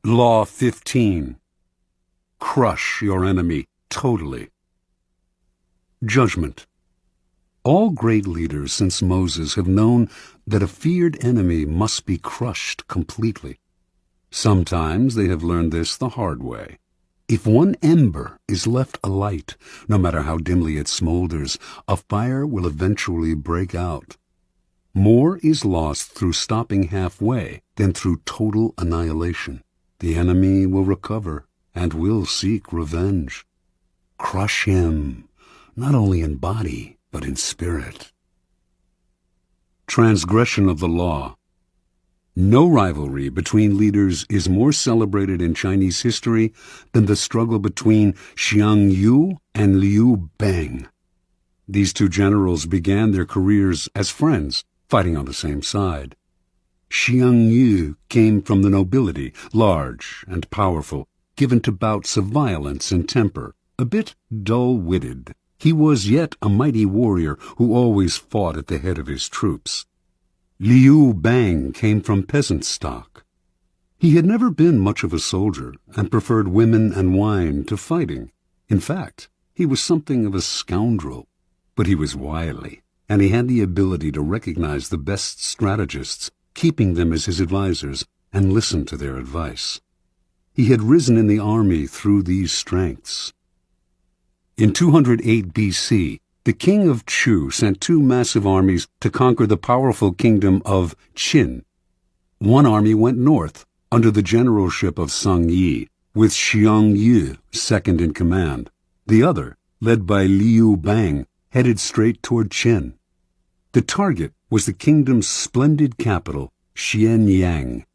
Law 15. Crush your enemy totally. Judgment. All great leaders since Moses have known that a feared enemy must be crushed completely. Sometimes they have learned this the hard way. If one ember is left alight, no matter how dimly it smolders, a fire will eventually break out. More is lost through stopping halfway than through total annihilation. The enemy will recover and will seek revenge. Crush him, not only in body, but in spirit. Transgression of the law. No rivalry between leaders is more celebrated in Chinese history than the struggle between Xiang Yu and Liu Bang. These two generals began their careers as friends, fighting on the same side. Xiang Yu came from the nobility, large and powerful, given to bouts of violence and temper, a bit dull-witted. He was yet a mighty warrior who always fought at the head of his troops. Liu Bang came from peasant stock. He had never been much of a soldier and preferred women and wine to fighting. In fact, he was something of a scoundrel, but he was wily, and he had the ability to recognize the best strategists, keeping them as his advisers, and listen to their advice. He had risen in the army through these strengths. In 208 BC, the king of Chu sent two massive armies to conquer the powerful kingdom of Qin. One army went north, under the generalship of Song Yi, with Xiang Yu second in command. The other, led by Liu Bang, headed straight toward Qin. The target was the kingdom's splendid capital, Xianyang,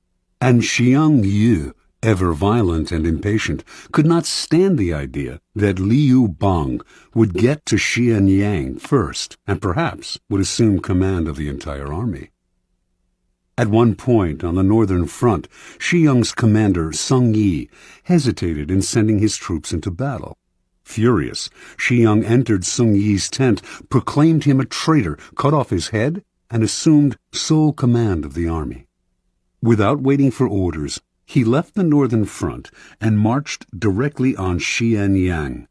and Xiang Yu, ever violent and impatient, could not stand the idea that Liu Bang would get to Xianyang first and perhaps would assume command of the entire army. At one point on the northern front, Xiang's commander, Song Yi, hesitated in sending his troops into battle. Furious, Xiang entered Song Yi's tent, proclaimed him a traitor, cut off his head, and assumed sole command of the army. Without waiting for orders, he left the northern front and marched directly on Xianyang.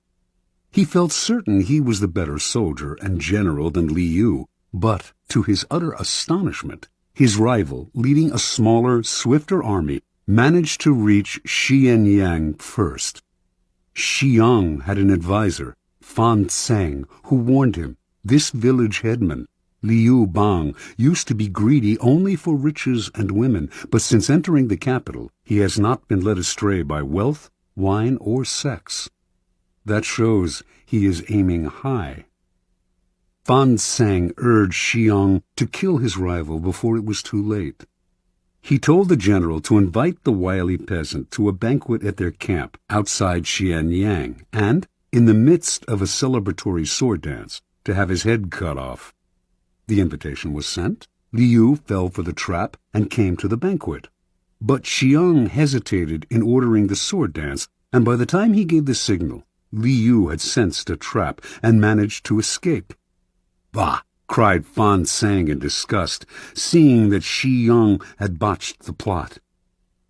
He felt certain he was the better soldier and general than Liu, but, to his utter astonishment, his rival, leading a smaller, swifter army, managed to reach Xianyang first. Xiang had an advisor, Fan Tseng, who warned him, this village headman, Liu Bang, used to be greedy only for riches and women, but since entering the capital, he has not been led astray by wealth, wine, or sex. That shows he is aiming high. Fan Tseng urged Xiang to kill his rival before it was too late. He told the general to invite the wily peasant to a banquet at their camp outside Xianyang, and, in the midst of a celebratory sword dance, to have his head cut off. The invitation was sent. Liu fell for the trap and came to the banquet. But Xiang hesitated in ordering the sword dance, and by the time he gave the signal, Liu had sensed a trap and managed to escape. "Bah!" cried Fan Tseng in disgust, seeing that Xiang had botched the plot.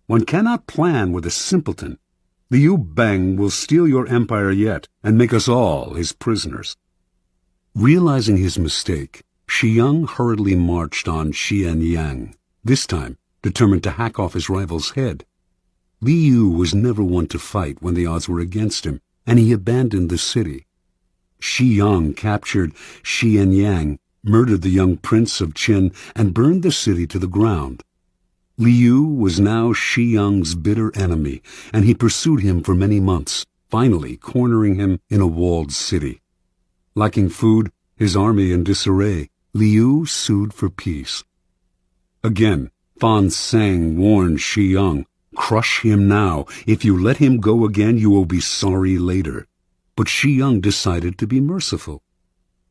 "One cannot plan with a simpleton. Liu Bang will steal your empire yet and make us all his prisoners." Realizing his mistake, Xiang hurriedly marched on Xianyang, this time determined to hack off his rival's head. Liu was never one to fight when the odds were against him, and he abandoned the city. Xiang captured Xianyang, murdered the young prince of Qin, and burned the city to the ground. Liu was now Xiang's bitter enemy, and he pursued him for many months, finally cornering him in a walled city. Lacking food, his army in disarray, Liu sued for peace. Again, Fan Tseng warned Xiang, "Crush him now. If you let him go again, you will be sorry later." But Xiang decided to be merciful.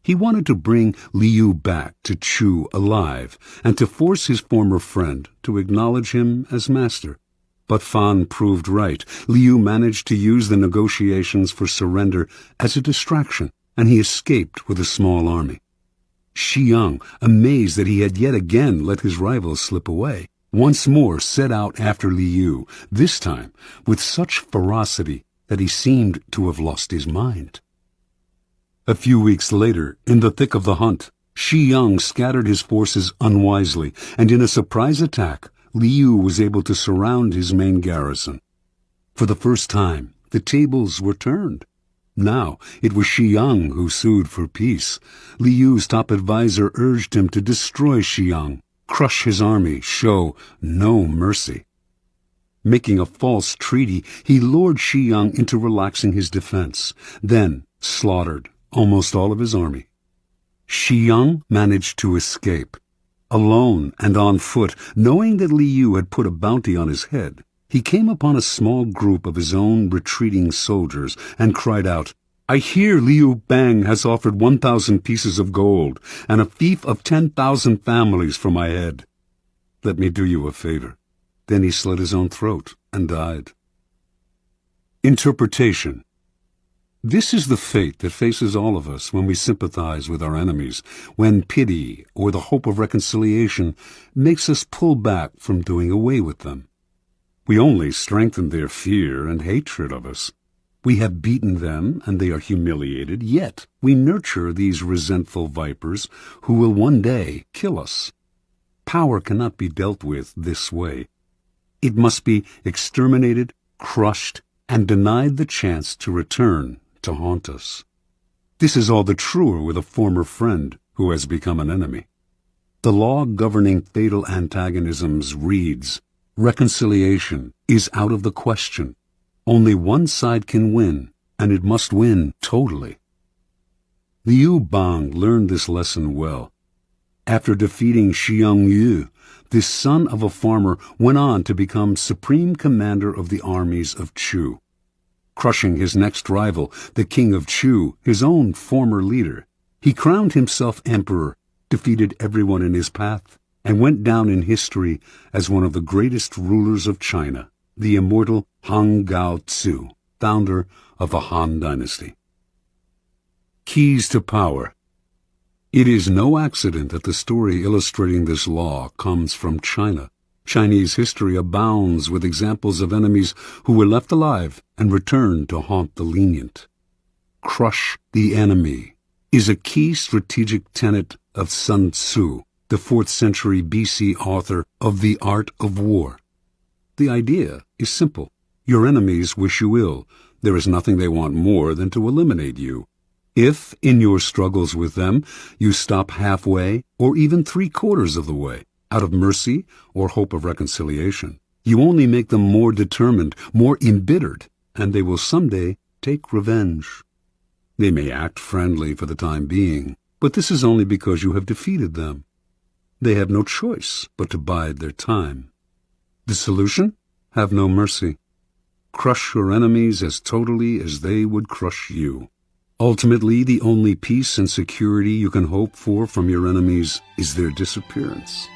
He wanted to bring Liu back to Chu alive, and to force his former friend to acknowledge him as master. But Fan proved right. Liu managed to use the negotiations for surrender as a distraction, and he escaped with a small army. Xiang, amazed that he had yet again let his rival slip away, once more set out after Liu, this time with such ferocity that he seemed to have lost his mind. A few weeks later, in the thick of the hunt, Shi Yang scattered his forces unwisely, and in a surprise attack, Liu was able to surround his main garrison. For the first time, the tables were turned. Now, it was Shi Yang who sued for peace. Liu's top advisor urged him to destroy Shi Yang, crush his army, show no mercy. Making a false treaty, he lured Shi Yang into relaxing his defense, then slaughtered almost all of his army. Shi Yang managed to escape. Alone and on foot, knowing that Liu had put a bounty on his head, he came upon a small group of his own retreating soldiers and cried out, "I hear Liu Bang has offered 1,000 pieces of gold and a fief of 10,000 families for my head. Let me do you a favor." Then he slit his own throat and died. Interpretation. This is the fate that faces all of us when we sympathize with our enemies, when pity or the hope of reconciliation makes us pull back from doing away with them. We only strengthen their fear and hatred of us. We have beaten them and they are humiliated, yet we nurture these resentful vipers who will one day kill us. Power cannot be dealt with this way. It must be exterminated, crushed, and denied the chance to return to haunt us. This is all the truer with a former friend who has become an enemy. The law governing fatal antagonisms reads, "Reconciliation is out of the question. Only one side can win, and it must win totally." Liu Bang learned this lesson well. After defeating Xiang Yu, this son of a farmer went on to become supreme commander of the armies of Chu. Crushing his next rival, the king of Chu, his own former leader, he crowned himself emperor, defeated everyone in his path, and went down in history as one of the greatest rulers of China, the immortal Han Gao-tzu, founder of the Han Dynasty. Keys to Power. It is no accident that the story illustrating this law comes from China. Chinese history abounds with examples of enemies who were left alive and returned to haunt the lenient. Crush the enemy is a key strategic tenet of Sun Tzu, the 4th century BC author of The Art of War. The idea is simple. Your enemies wish you ill. There is nothing they want more than to eliminate you. If, in your struggles with them, you stop halfway or even 3/4 of the way, out of mercy or hope of reconciliation, you only make them more determined, more embittered, and they will someday take revenge. They may act friendly for the time being, but this is only because you have defeated them. They have no choice but to bide their time. The solution? Have no mercy. Crush your enemies as totally as they would crush you. Ultimately, the only peace and security you can hope for from your enemies is their disappearance.